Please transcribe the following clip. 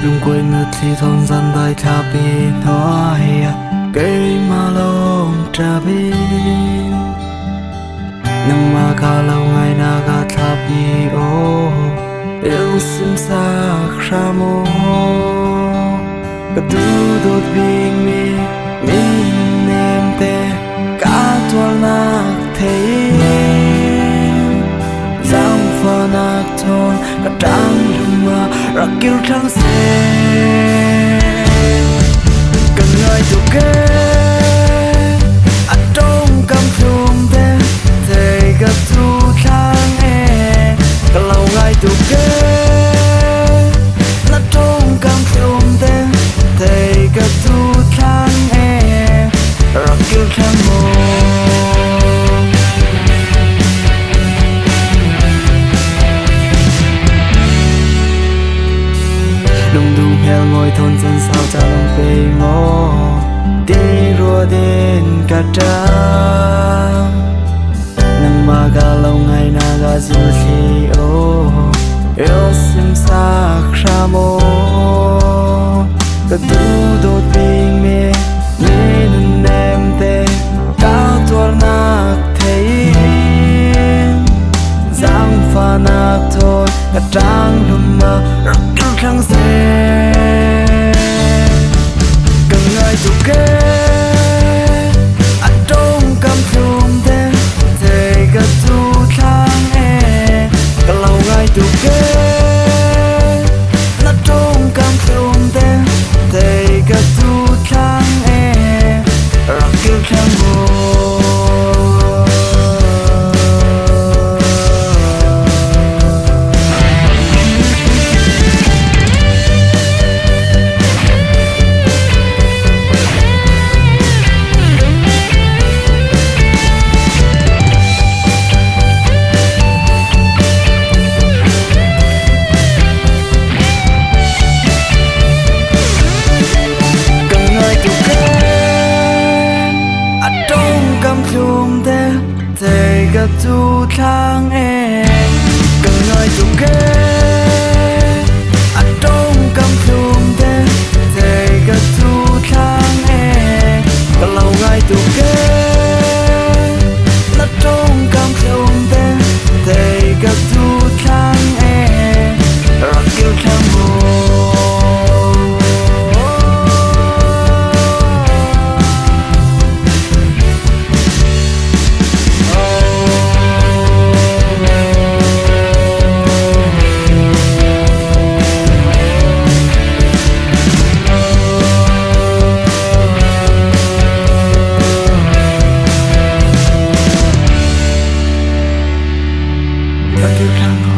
Dùng quên ngược thì thôn dân tay thả bì nói cây mà lông trà bì nâng mà cả lâu ngày na gà thả bì ô yêu sim xa ra mô cả đu đột bình mi nem tê cả tua nạc thế giang pha nạc thôn cả trăng mà ra kêu trăng xe cần người thuộc kế anh trong cầm chùm tên thầy gặp thu khang e cả lâu ngày thuộc kế anh trong cầm chùm tên thầy gặp thu khang e ra kêu trăng mồ ngồi thôn dân sao cha lòng về ngô đi rùa đến cả trăng nâng mà gà lâu ngày na gà dù thì ô yêu sim xa ra mô cả tu đột bình mê nên em tê cao tuar nạc thấy giang pha nạc thôi cả trăng đùm mà rắc răng trăng xe tu kế anh trong cầm chùm tên thầy gặp tu khang e cả lâu ngày tu kế anh trong cầm chùm tên thầy gặp tu khang e ra kêu khang mồ thầy gặp tu khang em cần người tu kế anh trong cầm chùm tên thầy gặp tu khang em cả lâu ngày tu kế anh trong cầm chùm tên thầy gặp tu khang em ra kêu khang mồ kêu khang